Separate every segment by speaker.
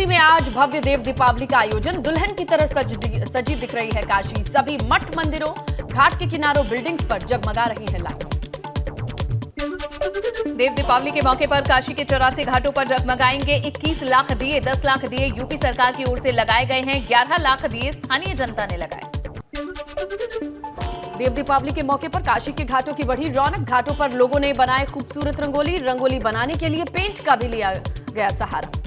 Speaker 1: वाराणसी में आज भव्य देव दीपावली का आयोजन। दुल्हन की तरह सजी दिख रही है काशी। सभी मठ मंदिरों, घाट के किनारों, बिल्डिंग्स पर जगमगा रही है लाइट्स।
Speaker 2: देव दीपावली के मौके पर काशी के 84 घाटों पर जगमगाएंगे 21 लाख दिए। 10 लाख दिए यूपी सरकार की ओर से लगाए गए हैं। 11 लाख दिए स्थानीय जनता ने लगाए।
Speaker 1: देव दीपावली के मौके पर काशी के घाटों की बढ़ी रौनक। घाटों पर लोगों ने बनाए खूबसूरत रंगोली। रंगोली बनाने के लिए पेंट का भी लिया गया सहारा।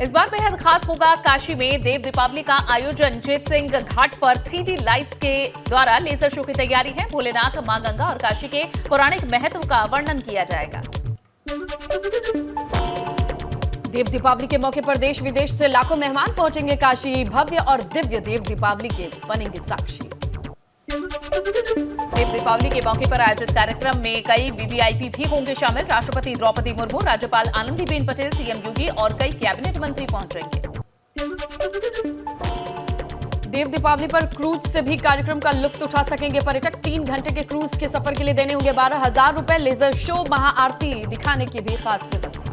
Speaker 2: इस बार बेहद खास होगा काशी में देव दीपावली का आयोजन। जीत सिंह घाट पर 3D लाइट्स के द्वारा लेजर शो की तैयारी है। भोलेनाथ, मां गंगा और काशी के पौराणिक महत्व का वर्णन किया जाएगा।
Speaker 1: देव दीपावली के मौके पर देश विदेश से लाखों मेहमान पहुंचेंगे काशी। भव्य और दिव्य देव दीपावली के बनेंगे साक्षी।
Speaker 2: देव दीपावली के मौके पर आयोजित कार्यक्रम में कई वीवीआईपी भी होंगे शामिल। राष्ट्रपति द्रौपदी मुर्मू, राज्यपाल आनंदीबेन पटेल, सीएम योगी और कई कैबिनेट मंत्री पहुंचेंगे।
Speaker 1: देव दीपावली पर क्रूज से भी कार्यक्रम का लुत्फ उठा सकेंगे पर्यटक। 3 घंटे के क्रूज के सफर के लिए देने होंगे 12,000 रुपए। लेजर शो, महाआरती दिखाने की भी खास व्यवस्था।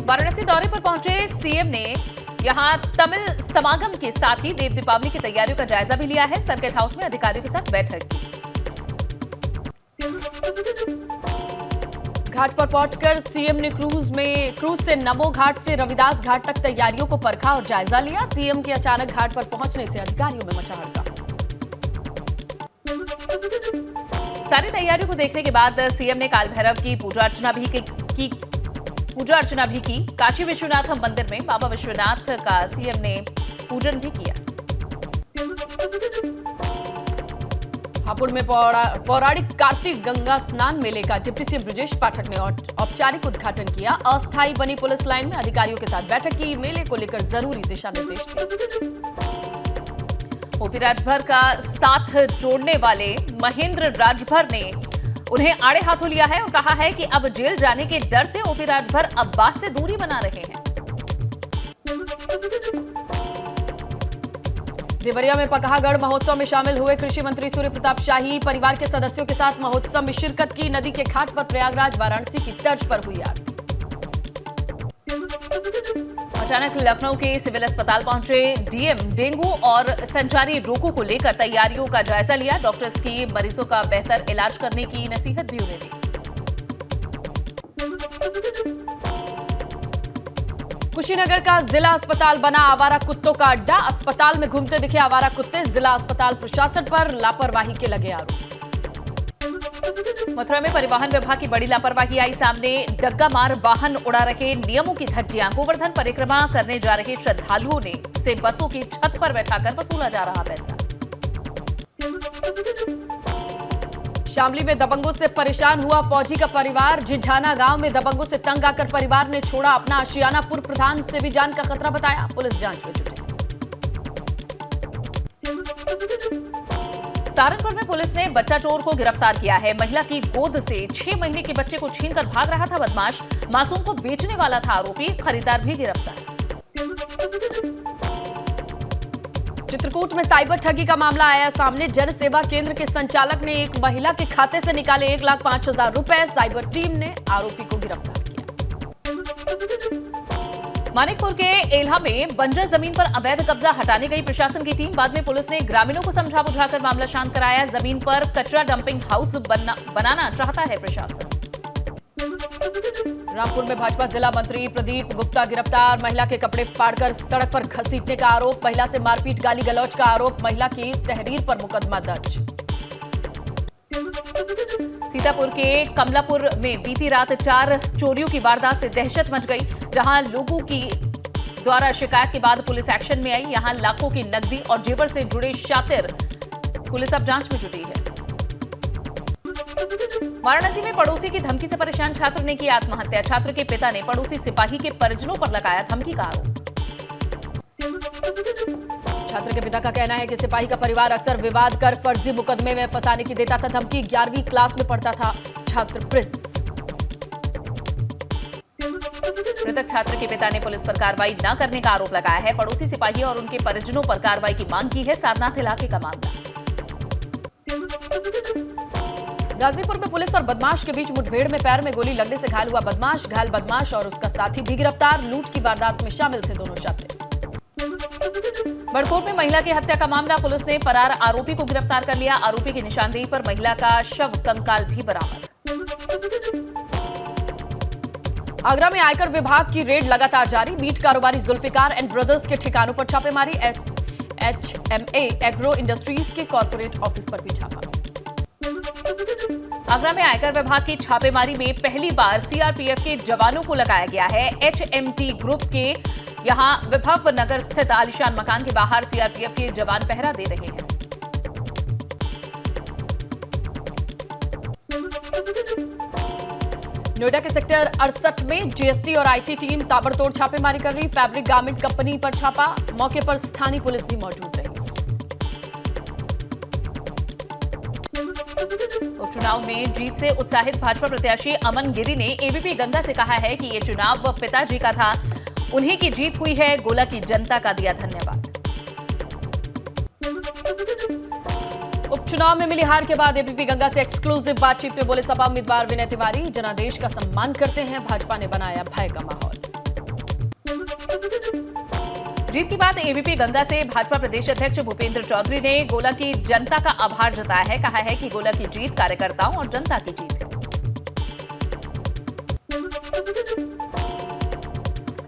Speaker 2: वाराणसी दौरे पर पहुंचे सीएम ने यहां तमिल समागम के साथ ही देव दीपावली की तैयारियों का जायजा भी लिया है। सर्किट हाउस में अधिकारियों के साथ बैठक की।
Speaker 1: घाट पर पहुंचकर सीएम ने क्रूज से नमो घाट से रविदास घाट तक तैयारियों को परखा और जायजा लिया। सीएम के अचानक घाट पर पहुंचने से अधिकारियों में मचा हड़कंप।
Speaker 2: सारी तैयारियों को देखने के बाद सीएम ने काल भैरव की पूजा अर्चना भी की। काशी विश्वनाथ मंदिर में बाबा विश्वनाथ का सीएम ने पूजन भी किया।
Speaker 1: हापुड़ में पौराणिक कार्तिक गंगा स्नान मेले का डिप्टी सीएम ब्रजेश पाठक ने औपचारिक उद्घाटन किया। अस्थायी बनी पुलिस लाइन में अधिकारियों के साथ बैठक की। मेले को लेकर जरूरी दिशा निर्देश दिए।
Speaker 2: ओपी राजभर का साथ जोड़ने वाले महेंद्र राजभर ने उन्हें आड़े हाथों लिया है और कहा है कि अब जेल जाने के डर से ओपी राजभर अब्बास से दूरी बना रहे हैं।
Speaker 1: देवरिया में पकहागढ़ महोत्सव में शामिल हुए कृषि मंत्री सूर्य प्रताप शाही। परिवार के सदस्यों के साथ महोत्सव में शिरकत की। नदी के घाट पर प्रयागराज वाराणसी की तर्ज पर हुई आरती।
Speaker 2: अचानक लखनऊ के सिविल अस्पताल पहुंचे डीएम। डेंगू और संचारी रोगों को लेकर तैयारियों का जायजा लिया। डॉक्टर्स की मरीजों का बेहतर इलाज करने की नसीहत भी उन्हें दी।
Speaker 1: कुशीनगर का जिला अस्पताल बना आवारा कुत्तों का अड्डा। अस्पताल में घूमते दिखे आवारा कुत्ते। जिला अस्पताल प्रशासन पर लापरवाही के लगे आरोप।
Speaker 2: मथुरा में परिवहन विभाग की बड़ी लापरवाही आई सामने। डग्गा मार वाहन उड़ा रहे नियमों की धज्जियां। गोवर्धन परिक्रमा करने जा रहे श्रद्धालुओं ने से बसों की छत पर बैठाकर वसूला जा रहा पैसा।
Speaker 1: शामली में दबंगों से परेशान हुआ फौजी का परिवार। झिझाना गांव में दबंगों से तंग आकर परिवार ने छोड़ा अपना आशियाना। पूर्व प्रधान से भी जान का खतरा बताया। पुलिस जांच में जुटी।
Speaker 2: सहारनपुर में पुलिस ने बच्चा चोर को गिरफ्तार किया है। महिला की गोद से 6 महीने के बच्चे को छीनकर भाग रहा था बदमाश। मासूम को बेचने वाला था आरोपी। खरीदार भी गिरफ्तार। चित्रकूट में साइबर ठगी का मामला आया सामने। जन सेवा केंद्र के संचालक ने एक महिला के खाते से निकाले 1,05,000 रुपए। साइबर टीम ने आरोपी को गिरफ्तार किया। मानिकपुर के एल्हा में बंजर जमीन पर अवैध कब्जा हटाने गई प्रशासन की टीम। बाद में पुलिस ने ग्रामीणों को समझा बुझाकर मामला शांत कराया। जमीन पर कचरा डंपिंग हाउस बनाना चाहता है प्रशासन। रामपुर में भाजपा जिला मंत्री प्रदीप गुप्ता गिरफ्तार। महिला के कपड़े फाड़कर सड़क पर घसीटने का आरोप। महिला से मारपीट, गाली गलौज का आरोप। महिला की तहरीर पर मुकदमा दर्ज। सीतापुर के कमलापुर में बीती रात 4 चोरियों की वारदात से दहशत मच गई। जहां लोगों की द्वारा शिकायत के बाद पुलिस एक्शन में आई। यहां लाखों की नकदी और जेवर से जुड़े शातिर। पुलिस अब जांच में जुटी है। वाराणसी में पड़ोसी की धमकी से परेशान छात्र ने की आत्महत्या। छात्र के पिता ने पड़ोसी सिपाही के परिजनों पर लगाया धमकी का आरोप। छात्र के पिता का कहना है कि सिपाही का परिवार अक्सर विवाद कर फर्जी मुकदमे में फंसाने की देता था धमकी। 11वीं क्लास में पढ़ता था छात्र प्रिंस। मृतक छात्र के पिता ने पुलिस पर कार्रवाई न करने का आरोप लगाया है। पड़ोसी सिपाही और उनके परिजनों पर कार्रवाई की मांग की है। सारनाथ इलाके का मामला।
Speaker 1: गाजीपुर में पुलिस और बदमाश के बीच मुठभेड़ में पैर में गोली लगने से घायल हुआ बदमाश, घायल बदमाश और उसका साथी भी गिरफ्तार। लूट की वारदात में शामिल थे दोनों छात्र।
Speaker 2: बड़कोट में महिला की हत्या का मामला, पुलिस ने फरार आरोपी को गिरफ्तार कर लिया। आरोपी की निशानदेही पर महिला का शव कंकाल भी बरामद।
Speaker 1: आगरा में आयकर विभाग की रेड लगातार जारी, मीट कारोबारी जुल्फिकार एंड ब्रदर्स के ठिकानों पर छापेमारी। HMA एग्रो इंडस्ट्रीज के कॉर्पोरेट ऑफिस पर भी छापा।
Speaker 2: आगरा में आयकर विभाग की छापेमारी में पहली बार सीआरपीएफ के जवानों को लगाया गया है। HMT ग्रुप के यहां विभव नगर स्थित आलीशान मकान के बाहर सीआरपीएफ के जवान पहरा दे रहे हैं।
Speaker 1: नोएडा के सेक्टर 68 में जीएसटी और आईटी टीम ताबड़तोड़ छापेमारी कर रही। फैब्रिक गारमेंट कंपनी पर छापा, मौके पर स्थानीय पुलिस भी मौजूद रही।
Speaker 2: उपचुनाव में जीत से उत्साहित भाजपा प्रत्याशी अमन गिरी ने एबीपी गंगा से कहा है कि ये चुनाव पिताजी का था, उन्हीं की जीत हुई है, गोला की जनता का दिया धन्यवाद।
Speaker 1: उपचुनाव में मिली हार के बाद एबीपी गंगा से एक्सक्लूसिव बातचीत में बोले सपा उम्मीदवार विनय तिवारी, जनादेश का सम्मान करते हैं, भाजपा ने बनाया भय का माहौल।
Speaker 2: जीत के बाद एबीपी गंगा से भाजपा प्रदेश अध्यक्ष भूपेंद्र चौधरी ने गोला की जनता का आभार जताया है। कहा है कि गोला की जीत कार्यकर्ताओं और जनता की जीत है।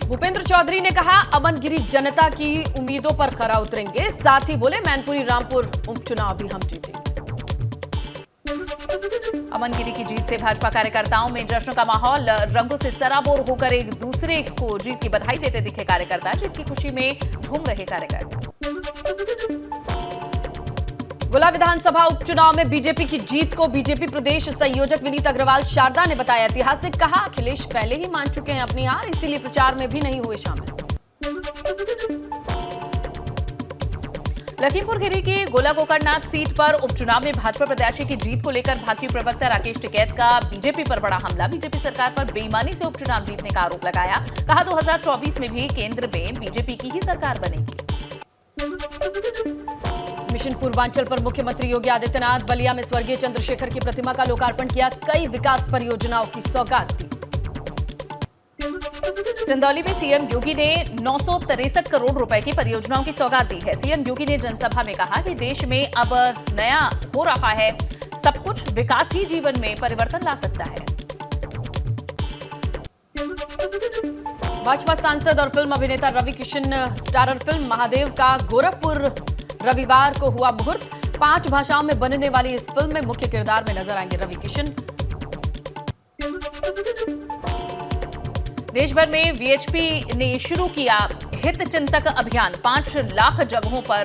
Speaker 1: भूपेंद्र चौधरी ने कहा, अमन गिरी जनता की उम्मीदों पर खरा उतरेंगे। साथ ही बोले, मैनपुरी रामपुर उपचुनाव भी हम जीतेंगे।
Speaker 2: अमन गिरी की जीत से भाजपा कार्यकर्ताओं में जश्न का माहौल, रंगों से सराबोर होकर एक दूसरे को जीत की बधाई देते दिखे कार्यकर्ता। जीत की खुशी में झूम रहे कार्यकर्ता।
Speaker 1: गोला विधानसभा उपचुनाव में बीजेपी की जीत को बीजेपी प्रदेश संयोजक विनीत अग्रवाल शारदा ने बताया ऐतिहासिक। कहा, अखिलेश पहले ही मान चुके हैं अपनी हार, इसीलिए प्रचार में भी नहीं हुए शामिल।
Speaker 2: लखीमपुर खीरी की गोला गोकर्णनाथ सीट पर उपचुनाव में भाजपा प्रत्याशी की जीत को लेकर भाजपा प्रवक्ता राकेश टिकैत का बीजेपी पर बड़ा हमला। बीजेपी सरकार पर बेईमानी से उपचुनाव जीतने का आरोप लगाया। कहा, 2024 में भी केंद्र में बीजेपी की ही सरकार बनेगी।
Speaker 1: मिशन पूर्वांचल पर मुख्यमंत्री योगी आदित्यनाथ बलिया में स्वर्गीय चंद्रशेखर की प्रतिमा का लोकार्पण किया। कई विकास परियोजनाओं की सौगात दी।
Speaker 2: चंदौली में सीएम योगी ने 963 करोड़ रुपए की परियोजनाओं की सौगात दी है। सीएम योगी ने जनसभा में कहा कि देश में अब नया हो रहा है, सब कुछ विकास ही जीवन में परिवर्तन ला सकता है।
Speaker 1: भाजपा सांसद और फिल्म अभिनेता रवि किशन स्टारर फिल्म महादेव का गोरखपुर रविवार को हुआ मुहूर्त। 5 भाषाओं में बनने वाली इस फिल्म में मुख्य किरदार में नजर आएंगे रवि किशन।
Speaker 2: देश भर में वीएचपी ने शुरू किया हित चिंतक अभियान। 5 लाख जगहों पर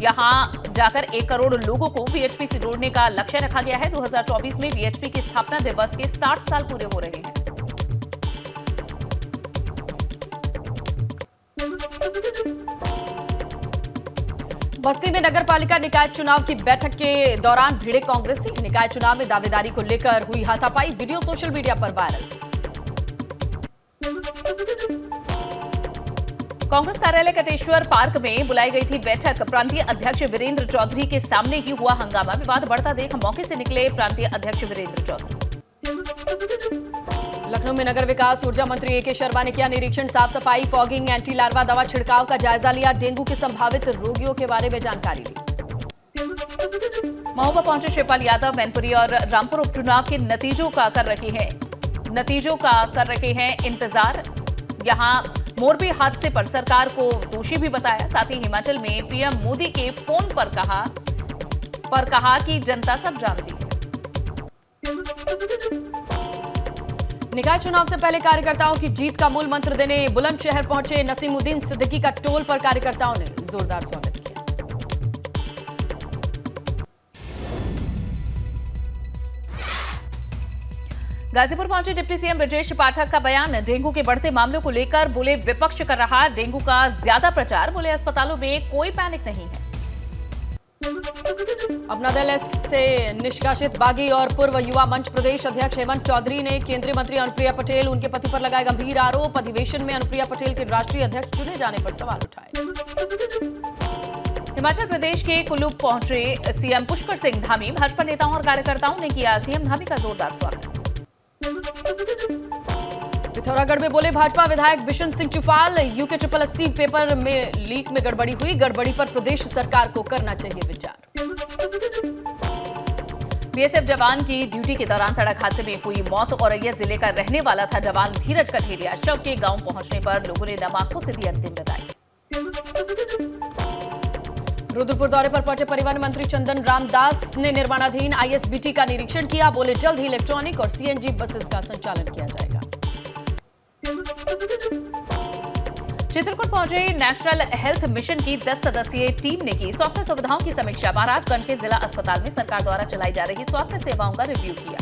Speaker 2: यहां जाकर 1 करोड़ लोगों को वीएचपी से जोड़ने का लक्ष्य रखा गया है। 2024 में वीएचपी की स्थापना दिवस के 60 साल पूरे हो रहे हैं।
Speaker 1: बस्ती में नगरपालिका निकाय चुनाव की बैठक के दौरान भिड़े कांग्रेसी। निकाय चुनाव में दावेदारी को लेकर हुई हाथापाई, वीडियो सोशल मीडिया पर वायरल।
Speaker 2: कांग्रेस कार्यालय कटेश्वर पार्क में बुलाई गई थी बैठक। प्रांतीय अध्यक्ष वीरेंद्र चौधरी के सामने ही हुआ हंगामा। विवाद बढ़ता देख मौके से निकले प्रांतीय अध्यक्ष वीरेंद्र चौधरी।
Speaker 1: लखनऊ में नगर विकास ऊर्जा मंत्री एके शर्मा ने किया निरीक्षण। साफ सफाई, फॉगिंग, एंटी लार्वा दवा छिड़काव का जायजा लिया। डेंगू के संभावित रोगियों के बारे में जानकारी ली।
Speaker 2: महोबा पहुंचे शिवपाल यादव। मैनपुरी और रामपुर उपचुनाव के नतीजों का कर रहे हैं इंतजार। यहां मोरबी हादसे पर सरकार को दोषी भी बताया। साथ ही हिमाचल में पीएम मोदी के फोन पर कहा कि जनता सब जानती है।
Speaker 1: निकाय चुनाव से पहले कार्यकर्ताओं की जीत का मूल मंत्र देने बुलंदशहर पहुंचे नसीमुद्दीन सिद्दीकी का टोल पर कार्यकर्ताओं ने जोरदार स्वागत किया।
Speaker 2: गाजीपुर पहुंचे डिप्टी सीएम ब्रजेश पाठक का बयान। डेंगू के बढ़ते मामलों को लेकर बोले, विपक्ष कर रहा डेंगू का ज्यादा प्रचार। बोले, अस्पतालों में कोई पैनिक नहीं है।
Speaker 1: अपना दल से निष्कासित बागी और पूर्व युवा मंच प्रदेश अध्यक्ष हेमंत चौधरी ने केंद्रीय मंत्री अनुप्रिया पटेल, उनके पति पर लगाए गंभीर आरोप। अधिवेशन में अनुप्रिया पटेल के राष्ट्रीय अध्यक्ष चुने जाने पर सवाल उठाए।
Speaker 2: हिमाचल प्रदेश के कुल्लू पहुंचे सीएम पुष्कर सिंह धामी। भाजपा नेताओं और कार्यकर्ताओं ने किया सीएम धामी का जोरदार स्वागत।
Speaker 1: पिथौरागढ़ में बोले भाजपा विधायक बिशन सिंह चुफाल। यूके 8080 पेपर में लीक में गड़बड़ी हुई। गड़बड़ी पर प्रदेश सरकार को करना चाहिए विचार।
Speaker 2: बीएसएफ जवान की ड्यूटी के दौरान सड़क हादसे में हुई मौत। औरैया जिले का रहने वाला था जवान धीरज कठेरिया। शव के गांव पहुंचने पर लोगों ने नम आंखों से दी अंतिम विदाई।
Speaker 1: रुद्रपुर दौरे पर पहुंचे परिवहन मंत्री चंदन रामदास ने निर्माणाधीन आईएसबीटी का निरीक्षण किया। बोले जल्द ही इलेक्ट्रॉनिक और सीएनजी बसेस का संचालन किया जाएगा।
Speaker 2: चित्रकूट पहुंचे नेशनल हेल्थ मिशन की 10 सदस्यीय टीम ने की स्वास्थ्य सुविधाओं की समीक्षा। महाराजगंज के जिला अस्पताल में सरकार द्वारा चलाई जा रही स्वास्थ्य सेवाओं का रिव्यू किया।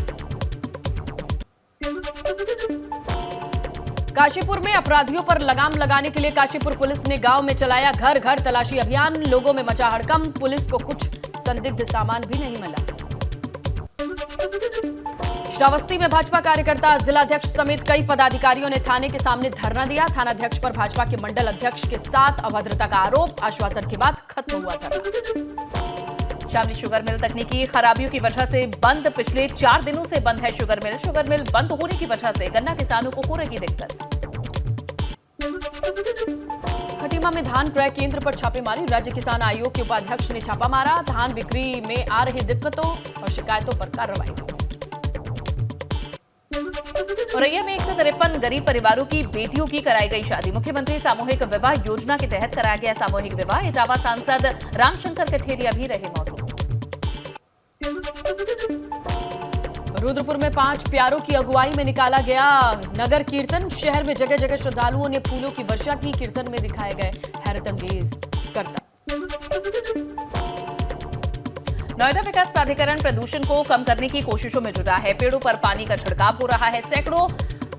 Speaker 1: काशीपुर में अपराधियों पर लगाम लगाने के लिए काशीपुर पुलिस ने गांव में चलाया घर घर तलाशी अभियान। लोगों में मचा हड़कंप। पुलिस को कुछ संदिग्ध सामान भी नहीं मिला। श्रावस्ती में भाजपा कार्यकर्ता जिलाध्यक्ष समेत कई पदाधिकारियों ने थाने के सामने धरना दिया। थानाध्यक्ष पर भाजपा के मंडल अध्यक्ष के साथ अभद्रता का आरोप। आश्वासन के बाद खत्म हुआ धरना।
Speaker 2: शामली शुगर मिल तकनीकी खराबियों की वजह से बंद। पिछले 4 दिनों से बंद है शुगर मिल। शुगर मिल बंद होने की वजह से गन्ना किसानों को हो रही दिक्कत। खटीमा में धान क्रय केंद्र पर छापेमारी। राज्य किसान आयोग के उपाध्यक्ष ने छापा मारा। धान बिक्री में आ रही दिक्कतों और शिकायतों पर कार्रवाई की। औरैया में 153 गरीब परिवारों की बेटियों की कराई गई शादी। मुख्यमंत्री सामूहिक विवाह योजना के तहत कराया गया सामूहिक विवाह। इटावा सांसद रामशंकर कठेरिया भी रहे मौजूद। रुद्रपुर में 5 प्यारों की अगुवाई में निकाला गया नगर कीर्तन। शहर में जगह जगह श्रद्धालुओं ने फूलों की वर्षा की। कीर्तन में दिखाए गए हैरतअंगेज करतब। नोएडा विकास प्राधिकरण प्रदूषण को कम करने की कोशिशों में जुटा है। पेड़ों पर पानी का छिड़काव हो रहा है। सैकड़ों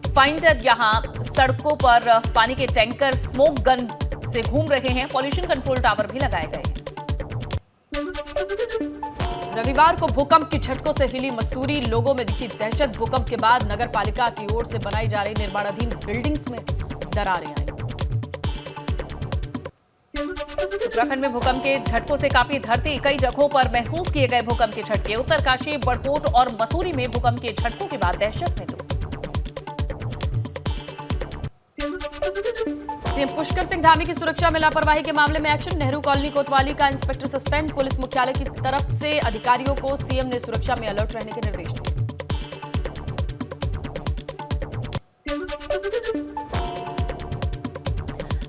Speaker 2: फाइंडर यहां सड़कों पर पानी के टैंकर स्मोक गन से घूम रहे हैं। पॉल्यूशन कंट्रोल टावर भी लगाए गए। रविवार को भूकंप की झटकों से हिली मसूरी। लोगों में दिखी दहशत। भूकंप के बाद नगर पालिका की ओर से बनाई जा रही निर्माणाधीन बिल्डिंग्स में दरारें आई। उत्तराखंड में भूकंप के झटकों से काफी धरती। कई जगहों पर महसूस किए गए भूकंप के झटके। उत्तरकाशी, बड़कोट और मसूरी में भूकंप के झटकों के बाद दहशत में लोग। सीएम पुष्कर सिंह धामी की सुरक्षा में लापरवाही के मामले में एक्शन। नेहरू कॉलोनी कोतवाली का इंस्पेक्टर सस्पेंड। पुलिस मुख्यालय की तरफ से अधिकारियों को सीएम ने सुरक्षा में अलर्ट रहने के निर्देश दिए।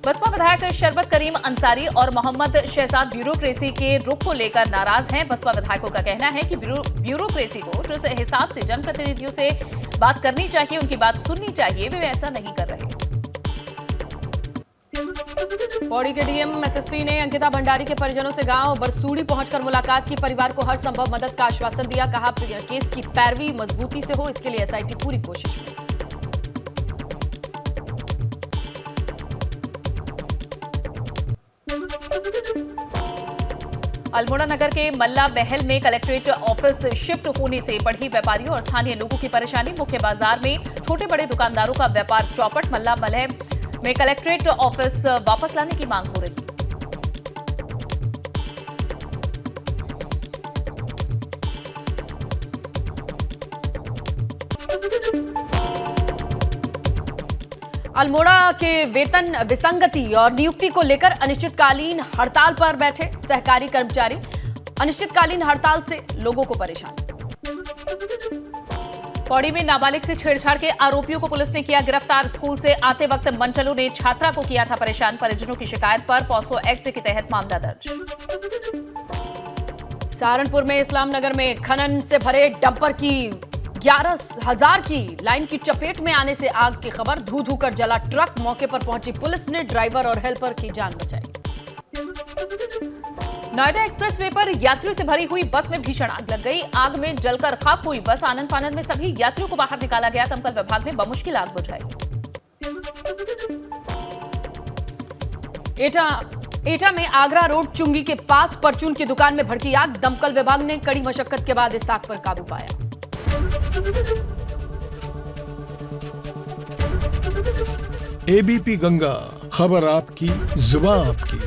Speaker 2: बसपा विधायक शरबत करीम अंसारी और मोहम्मद शहजाद ब्यूरोक्रेसी के रुख को लेकर नाराज हैं। बसपा विधायकों का कहना है कि ब्यूरोक्रेसी को जिस हिसाब से जनप्रतिनिधियों से बात करनी चाहिए, उनकी बात सुननी चाहिए, वे ऐसा नहीं कर रहे। पौड़ी के डीएम एसएसपी ने अंकिता भंडारी के परिजनों से गांव बरसूड़ी पहुंचकर मुलाकात की। परिवार को हर संभव मदद का आश्वासन दिया। कहा केस की पैरवी मजबूती से हो, इसके लिए एसआईटी पूरी कोशिश में। अल्मोड़ा नगर के मल्ला महल में कलेक्ट्रेट ऑफिस शिफ्ट होने से बढ़ी व्यापारियों और स्थानीय लोगों की परेशानी। मुख्य बाजार में छोटे बड़े दुकानदारों का व्यापार चौपट। मल्ला महल में कलेक्ट्रेट ऑफिस वापस लाने की मांग हो रही।
Speaker 1: अल्मोड़ा के वेतन विसंगति और नियुक्ति को लेकर अनिश्चितकालीन हड़ताल पर बैठे सहकारी कर्मचारी। अनिश्चितकालीन हड़ताल से लोगों को परेशानी।
Speaker 2: पौड़ी में नाबालिग से छेड़छाड़ के आरोपियों को पुलिस ने किया गिरफ्तार। स्कूल से आते वक्त मनचलों ने छात्रा को किया था परेशान। परिजनों की शिकायत पर पॉक्सो एक्ट के तहत मामला दर्ज।
Speaker 1: सहारनपुर में इस्लाम नगर में खनन से भरे डंपर की 11,000 की लाइन की चपेट में आने से आग की खबर। धू धू कर जला ट्रक। मौके पर पहुंची पुलिस ने ड्राइवर और हेल्पर की जान बचाई।
Speaker 2: नोएडा एक्सप्रेसवे पर यात्रियों से भरी हुई बस में भीषण आग लग गई। आग में जलकर खाक हुई बस। आनन फानन में सभी यात्रियों को बाहर निकाला गया। दमकल विभाग ने बमुश्किल आग बुझाई। एटा में आगरा रोड चुंगी के पास परचून की दुकान में भड़की आग। दमकल विभाग ने कड़ी मशक्कत के बाद इस आग पर काबू पाया।
Speaker 3: एबीपी गंगा, खबर आपकी, जुबान आपकी।